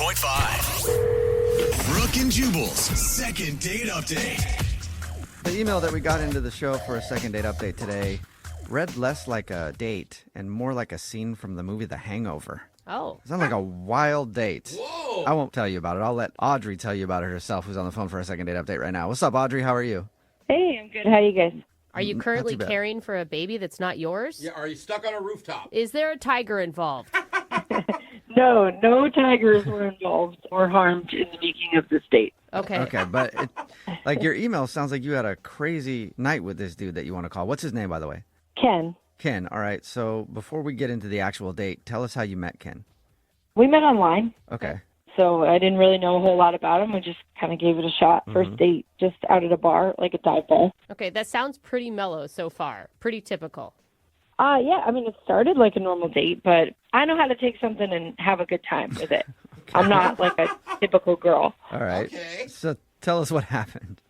106.5. Brooke and Jubal's second date update. The email that we got into the show for a second date update today read less like a date and more like a scene from the movie The Hangover. Oh. It sounds like a wild date. Whoa. I won't tell you about it. I'll let Audrey tell you about it herself, who's on the phone for a second date update right now. What's up, Audrey? How are you? Hey, I'm good. How you guys? Are you currently too bad. caring for a baby that's not yours? Yeah, are you stuck on a rooftop? Is there a tiger involved? No tigers were involved or harmed in the making of this date. Okay. Okay, but your email sounds like you had a crazy night with this dude that you want to call. What's his name, by the way? Ken, Ken. All right, so before we get into the actual date, tell us how you met Ken. we met online, Okay. so I didn't really know a whole lot about him. We just kind of gave it a shot. First date, just out at a bar, like a dive bar. Okay, that sounds pretty mellow so far. Pretty typical. Yeah, I mean, it started like a normal date, but I know how to take something and have a good time with it. I'm not like a typical girl. All right. Okay. So tell us what happened.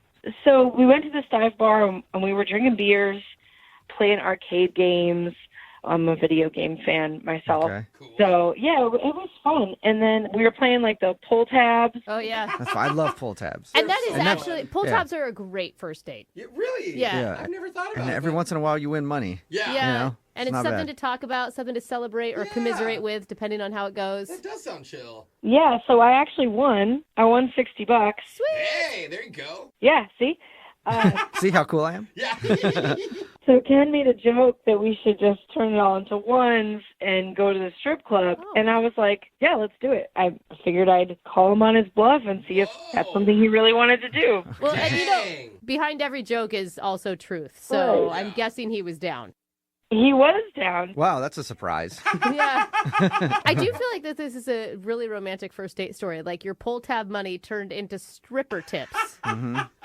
So we went to this dive bar and we were drinking beers, playing arcade games. I'm a video game fan myself. Okay. Cool. So, yeah, it was fun. And then we were playing, like, the pull tabs. Oh, yeah. That's fine. I love pull tabs. And that is And actually, pull yeah. tabs are a great first date. Yeah, really? Yeah. I've never thought about And it. every once in a while you win money. Yeah. Yeah. know, and it's it's not something bad. to talk about, something to celebrate or Yeah. commiserate with, depending on how it goes. That does sound chill. Yeah, so I actually won. I won $60. Sweet. Hey, there you go. Yeah, see? See how cool I am? Yeah. So Ken made a joke that we should just turn it all into ones and go to the strip club. Oh. And I was like, yeah, let's do it. I figured I'd call him on his bluff and see if that's Whoa. something he really wanted to do. Well, and you know, Dang. behind every joke is also truth. So Right. I'm guessing he was down. He was down. Wow, that's a surprise. Yeah. I do feel like that this is a really romantic first date story. Like your pull tab money turned into stripper tips.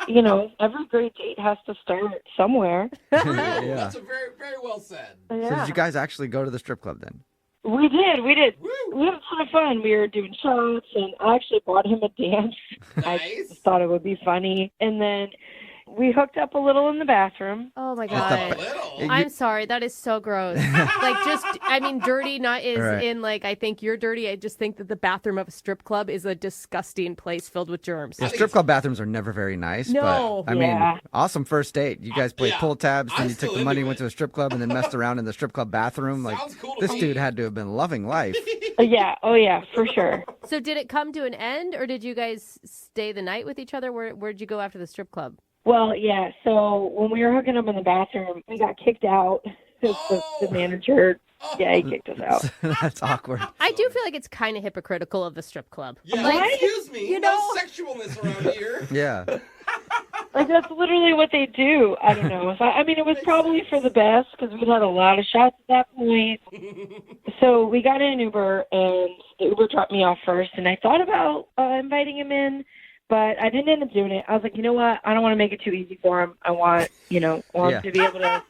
You know, every great date has to start somewhere. True. Yeah. That's a very, very well said. So did you guys actually go to the strip club then? We did. Woo. We had a ton of fun. We were doing shots, and I actually bought him a dance. I Nice. just thought it would be funny. And then we hooked up a little in the bathroom. Oh my A god. little. I'm sorry, that is so gross. Like just I mean dirty not is Right. in like I think you're dirty. I just think that the bathroom of a strip club is a disgusting place filled with germs. Yeah, strip club bathrooms are never very nice. No. But, I Yeah. mean, awesome first date. You guys played Yeah. pull tabs, then I'm you took still the money, into went it. to a strip club, and then messed around in the strip club bathroom. Like, Sounds cool to this me. dude had to have been loving life. Yeah. Oh, yeah, for sure. So did it come to an end or did you guys stay the night with each other? Where'd you go after the strip club? Well, yeah. So when we were hooking up in the bathroom, we got kicked out. The manager, yeah, he kicked us out. That's awkward. I do feel like it's kind of hypocritical of the strip club. Yeah, What? excuse me. You no know- sexualness around here. Yeah. Like, that's literally what they do. I don't know. So, I mean, it was probably for the best because we'd had a lot of shots at that point. So we got in an Uber, and the Uber dropped me off first. And I thought about inviting him in, but I didn't end up doing it. I was like, you know what? I don't want to make it too easy for him. I want, him to be able to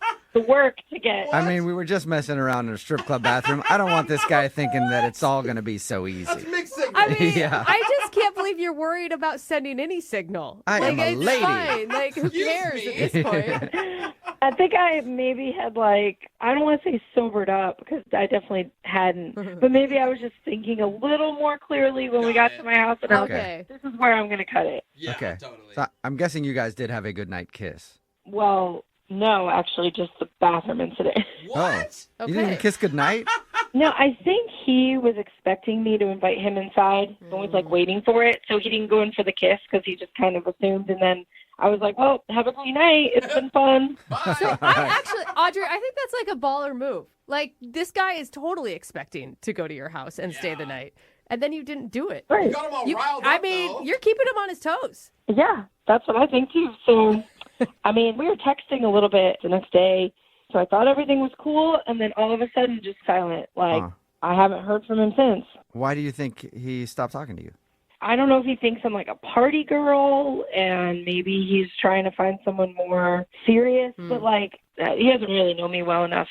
work to get. I mean, we were just messing around in a strip club bathroom. I don't want this guy thinking that it's all going to be so That's easy. mixed signal. I mean, Yeah. I just can't believe you're worried about sending any signal. I like, am a it's lady. fine. Like, who Excuse cares me. at this point? I think I maybe had I don't want to say sobered up because I definitely hadn't, but maybe I was just thinking a little more clearly when we got to my house, and I was Okay. like, this is where I'm going to cut it. Yeah, Okay. totally. So I'm guessing you guys did have a good night kiss. Well, no, actually, just the bathroom incident. What? You didn't even Okay. kiss goodnight? No, I think he was expecting me to invite him inside and was waiting for it, so he didn't go in for the kiss because he just kind of assumed, and then I was like, well, have a great night. It's been fun. Bye. So I actually, Audrey, I think that's like a baller move. Like, this guy is totally expecting to go to your house and stay the night. And then you didn't do it. Right. Got him all You- riled I up, mean, though. you're keeping him on his toes. Yeah, that's what I think, too. So, I mean, we were texting a little bit the next day, so I thought everything was cool, and then all of a sudden, just silent. Like, Huh. I haven't heard from him since. Why do you think he stopped talking to you? I don't know if he thinks I'm like a party girl, and maybe he's trying to find someone more serious, but like, he doesn't really know me well enough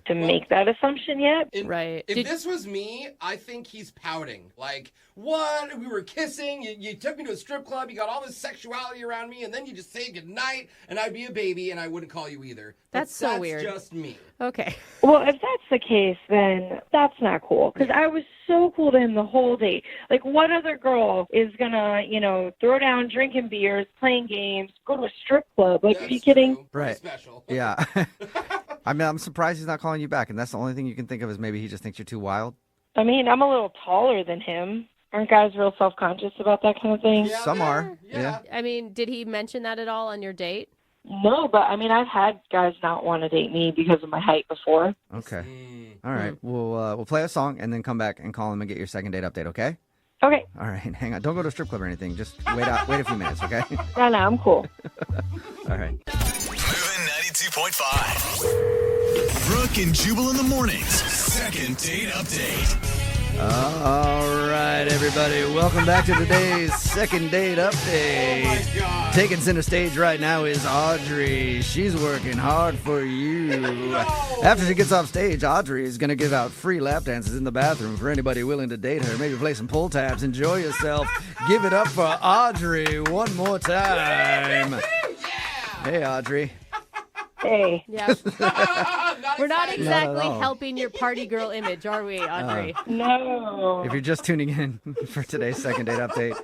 to make that assumption yet. Right. If Did- this was me, I think he's pouting. Like, what? We were kissing. You took me to a strip club. You got all this sexuality around me, and then you just say goodnight, and I'd be a baby, and I wouldn't call you either. But That's so weird. That's just me. Okay. Well, if that's the case, then that's not cool, because I was so cool to him the whole day. Like, what other girl is gonna, throw down drinking beers, playing games, go to a strip club? Like, are you kidding? True. Right. Special. Yeah. I mean, I'm surprised he's not calling you back, and that's the only thing you can think of is maybe he just thinks you're too wild. I mean, I'm a little taller than him. Aren't guys real self-conscious about that kind of thing? Yeah, Some are. Yeah. I mean, did he mention that at all on your date? No, but I mean, I've had guys not want to date me because of my height before. Okay. All right. We'll play a song and then come back and call him and get your second date update, okay? Okay. All right. Hang on. Don't go to a strip club or anything. Just wait a few minutes, okay? No, I'm cool. All right. Moving 92.5. Brooke and Jubal in the mornings. Second date update. All right, everybody. Welcome back to today's second date update. Oh my God. Taking center stage right now is Audrey. She's working hard for you. After she gets off stage, Audrey is going to give out free lap dances in the bathroom for anybody willing to date her. Maybe play some pull tabs. Enjoy yourself. Give it up for Audrey one more time. Hey, Audrey. Hey. Yeah. We're not excited. exactly Not at all. helping your party girl image, are we, Audrey? No. If you're just tuning in for today's second date update,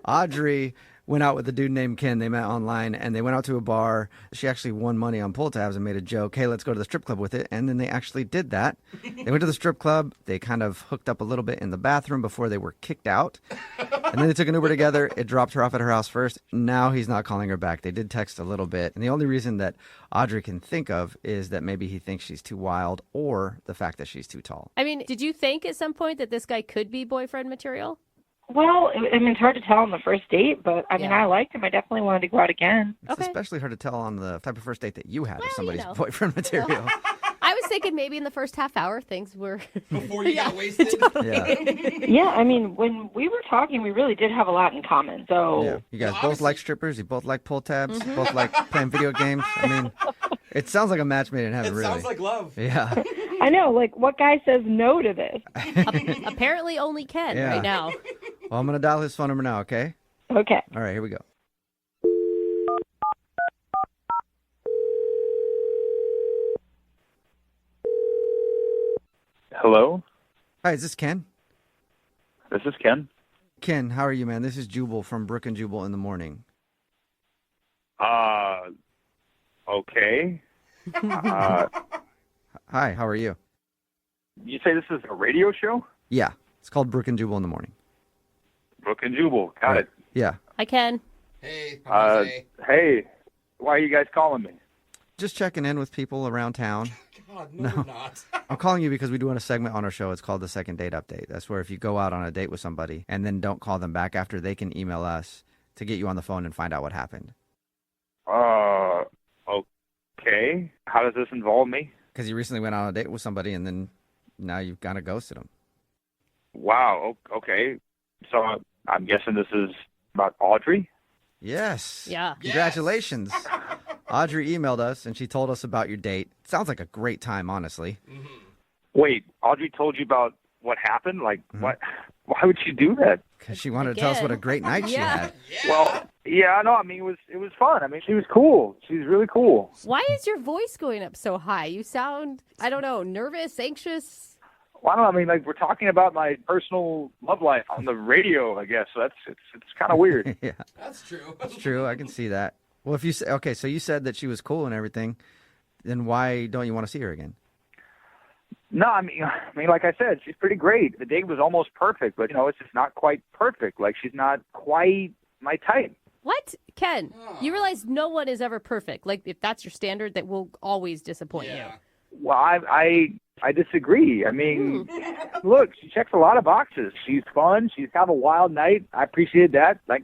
Audrey went out with a dude named Ken. They met online, and they went out to a bar. She actually won money on pull tabs and made a joke, hey, let's go to the strip club with it. And then they actually did that. They went to the strip club. They kind of hooked up a little bit in the bathroom before they were kicked out. And then they took an Uber together. It dropped her off at her house first. Now he's not calling her back. They did text a little bit. And the only reason that Audrey can think of is that maybe he thinks she's too wild or the fact that she's too tall. I mean, did you think at some point that this guy could be boyfriend material? Well, I mean, it's hard to tell on the first date, but I mean, Yeah. I liked him. I definitely wanted to go out again. It's Okay. especially hard to tell on the type of first date that you had Well, if somebody's you know. boyfriend material. I was thinking maybe in the first half hour things were... Before you got wasted. Yeah. Yeah, I mean, when we were talking, we really did have a lot in common. So, Yeah. You guys Well, both like strippers. You both like pull tabs. Both like playing video games. I mean, it sounds like a match made in heaven, It really. sounds like love. Yeah. I know, like, what guy says no to this? Apparently only Ken Yeah. right now. Well, I'm going to dial his phone number now, okay? Okay. All right, here we go. Hello, Hi, is this Ken? this is Ken. Ken, how are you, man? This is Jubal from Brooke and Jubal in the morning. Okay. Hi, how are you? You say this is a radio show? Yeah, it's called Brooke and Jubal in the morning. Brooke and Jubal, got it. Yeah. Hi, Ken. Hey, Uh, Jose. hey, why are you guys calling me? Just checking in with people around town. God, no, you're not. I'm calling you because we do a segment on our show. It's called the Second Date Update. That's where if you go out on a date with somebody and then don't call them back after, they can email us to get you on the phone and find out what happened. Okay. How does this involve me? Because you recently went on a date with somebody and then now you've kind of ghosted them. Wow, okay. So I'm guessing this is about Audrey? Yes. Yeah. Congratulations. Audrey emailed us and she told us about your date. Sounds like a great time, honestly. Wait, Audrey told you about what happened? Like, what? Why would she do that? Because she wanted to tell us what a great night she Yeah. had. Well, yeah, no, I mean, it was fun. I mean, she was cool. She's really cool. Why is your voice going up so high? You sound, I don't know, nervous, anxious? Well, I don't know. I mean, like, we're talking about my personal love life on the radio, I guess. So it's kind of weird. Yeah, That's true. it's true. I can see that. Well, if you say, okay, so you said that she was cool and everything, then why don't you want to see her again? No, I mean, like I said, she's pretty great. The date was almost perfect, but it's just not quite perfect. Like, she's not quite my type. What? Ken, you realize no one is ever perfect. Like, if that's your standard, that will always disappoint Yeah. Well, I disagree. I mean, look, she checks a lot of boxes. She's fun. She's have a wild night. I appreciate that. Like,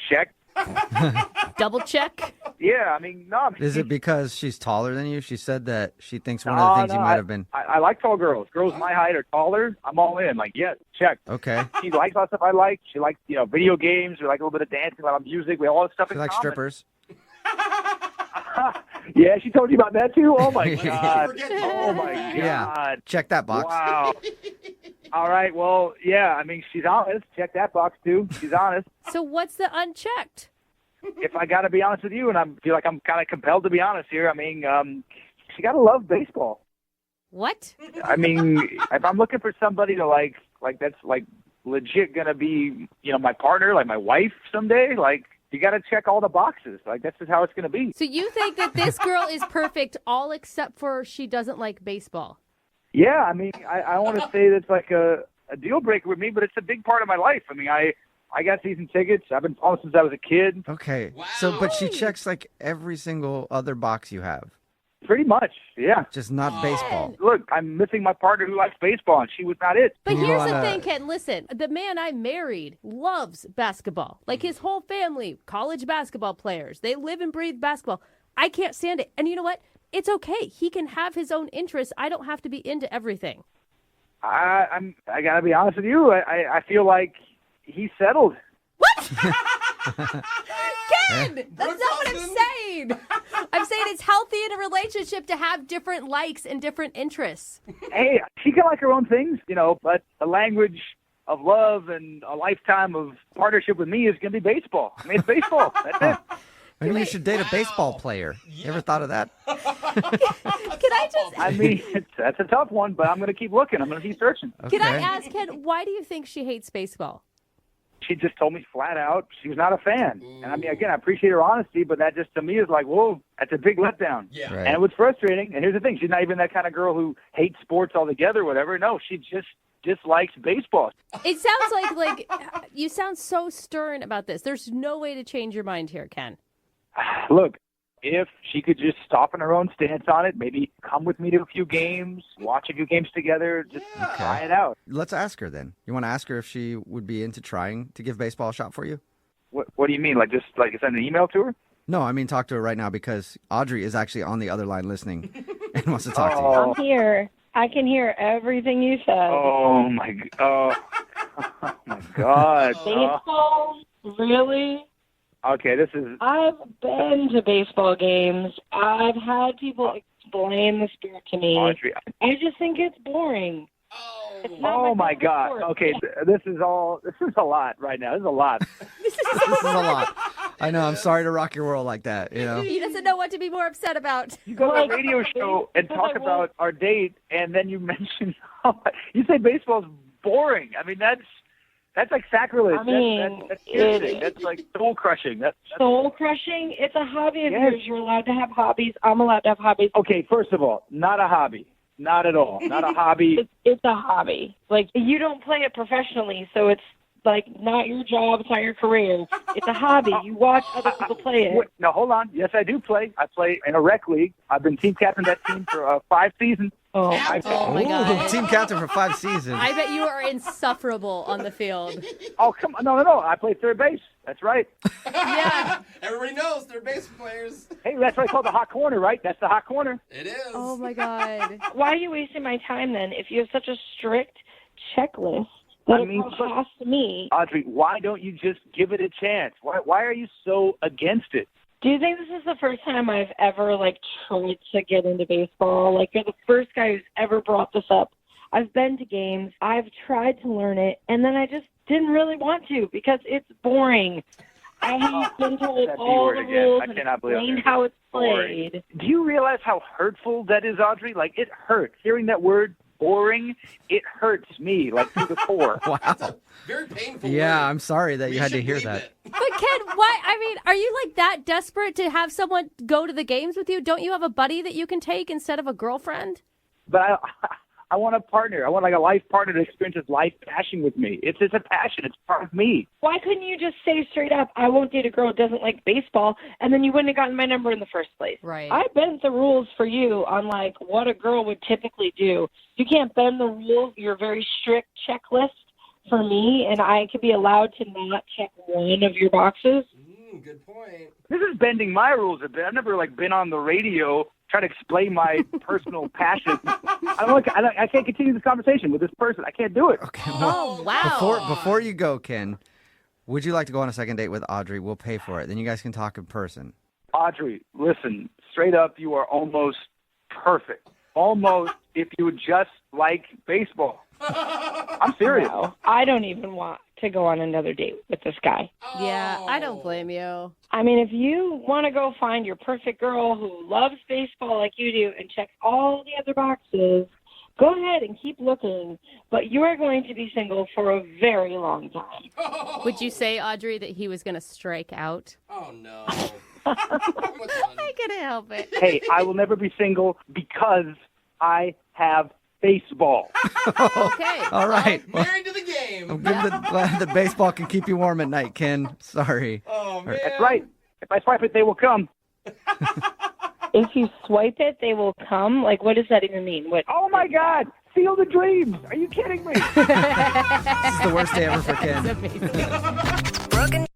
check. you. Double check. Yeah, I mean, no. I mean, Is it because she's taller than you? She said that she thinks one of the things you might have been. I like tall girls. Girls my height or taller. I'm all in. Like, yeah, check. Okay. She likes all the stuff I like. She likes, video games. We like a little bit of dancing, a lot of music. We have all this stuff She in likes common. strippers. Yeah, she told you about that too? Oh, my Yeah. God. Forget Oh, my that. Yeah. God. Check that box. Wow. All right, well, yeah, I mean, she's honest. Check that box, too. She's honest. So what's the unchecked? If I got to be honest with you, and I feel like I'm kind of compelled to be honest here, I mean, she got to love baseball. What? I mean, if I'm looking for somebody to, like, like that's like legit gonna be, my partner, like my wife someday. Like, you got to check all the boxes. Like, that's just how it's gonna be. So you think that this girl is perfect, all except for she doesn't like baseball? Yeah, I mean, I want to say that's like a deal breaker with me, but it's a big part of my life. I mean, I got season tickets. I've been following since I was a kid. Okay. Wow. So, but she checks like every single other box you have, Pretty much, yeah. just not baseball. Look, I'm missing my partner who likes baseball, and she was not it. But You here's the wanna- thing, Ken. Listen, the man I married loves basketball. Like his whole family, college basketball players. They live and breathe basketball. I can't stand it. And you know what? It's okay. He can have his own interests. I don't have to be into everything. I gotta be honest with you. I feel like he's settled. Ken, that's not what I'm saying. I'm saying it's healthy in a relationship to have different likes and different interests. Hey, she can like her own things, but the language of love and a lifetime of partnership with me is gonna be baseball. I mean, it's baseball. That's it. Maybe you should date a baseball player. You ever thought of that? Can I just I mean, that's a tough one, but I'm gonna keep looking. I'm gonna keep searching. can I Okay. ask Ken, why do you think she hates baseball? She just told me flat out she was not a fan. And I mean, again, I appreciate her honesty, but that just to me is like, whoa, that's a big letdown. Yeah. Right. And it was frustrating. And here's the thing: she's not even that kind of girl who hates sports altogether, whatever. No, she just dislikes baseball. It sounds like you sound so stern about this. There's no way to change your mind here, Ken. Look, if she could just soften her own stance on it, maybe come with me to a few games, watch a few games together, just try it out. Let's ask her then. You want to ask her if she would be into trying to give baseball a shot for you? What do you mean? Like just like send an email to her? No, I mean talk to her right now because Audrey is actually on the other line listening and wants to talk to you. Oh, I'm here. I can hear everything you said. oh my, oh my God. Baseball? Really? Okay, this is. I've been to baseball games. I've had people explain the sport to me. Audrey. I just think it's boring. It's not Oh my favorite God. sport. Okay, this is a lot right now. This is a lot. This is a lot. I know. I'm sorry to rock your world like that. He doesn't know what to be more upset about. You go to a radio show and talk about our date, and then you mention you say baseball's boring. I mean, that's like sacrilege. I mean, that's piercing. That's like soul crushing. That's Soul crushing? It's a hobby of Yes. yours. You're allowed to have hobbies. I'm allowed to have hobbies. okay. First of all, not a hobby. Not at all. Not a hobby. It's a hobby. Like, you don't play it professionally, so it's like not your job. It's not your career. It's a hobby. You watch other people play it. Wait, no, hold on. Yes, I do play. I play in a rec league. I've been team captain of that team for 5 seasons. Oh, Oh my Ooh, God. team captain for 5 seasons. I bet you are insufferable on the field. Oh, come on. No. I play third base. That's right. Yeah. Everybody knows they're base players. Hey, that's what I call the hot corner, right? That's the hot corner. It is. Oh my God. why are you wasting my time then if you have such a strict checklist that I mean, it has to me? Audrey, why don't you just give it a chance? Why are you so against it? Do you think this is the first time I've ever tried to get into baseball? Like, you're the first guy who's ever brought this up. I've been to games. I've tried to learn it, and then I just didn't really want to because it's boring. I have been told That B all word the again. rules I and cannot believe explained it. how it's Boring. played. Do you realize how hurtful that is, Audrey? Like, it hurts. Hearing that word, boring, it hurts me, like, to the core. Wow. Very painful. Yeah, word. I'm sorry that We you had to should hear leave that. it. But Ken, why? I mean, are you that desperate to have someone go to the games with you? Don't you have a buddy that you can take instead of a girlfriend? But I want a partner. I want, like, a life partner to experience this life passion with me. It's a passion. It's part of me. Why couldn't you just say straight up, I won't date a girl who doesn't like baseball, and then you wouldn't have gotten my number in the first place? Right. I bent the rules for you on, what a girl would typically do. You can't bend the rules, your very strict checklist for me, and I could be allowed to not check one of your boxes. Good point. This is bending my rules a bit. I've never, been on the radio trying to explain my personal passion. I can't continue this conversation with this person. I can't do it. Okay, well, Oh, wow. before you go, Ken, would you like to go on a second date with Audrey? We'll pay for it. Then you guys can talk in person. Audrey, listen, straight up, you are almost perfect. Almost if you would just like baseball. I'm serious. No, I don't even want to go on another date with this guy. Yeah, I don't blame you. I mean, if you want to go find your perfect girl who loves baseball like you do and checks all the other boxes, go ahead and keep looking, but you are going to be single for a very long time. Would you say, Audrey, that he was going to strike out? Oh, no. I couldn't help it. Hey, I will never be single because I have baseball. Okay. All right. Well, Married to the game. I'm glad that baseball can keep you warm at night, Ken. Sorry. Oh, man. That's right. If I swipe it, they will come. If you swipe it, they will come? Like, what does that even mean? What? Oh, my God. Seal the dreams. Are you kidding me? This is the worst day ever for Ken. That's amazing. Brooke and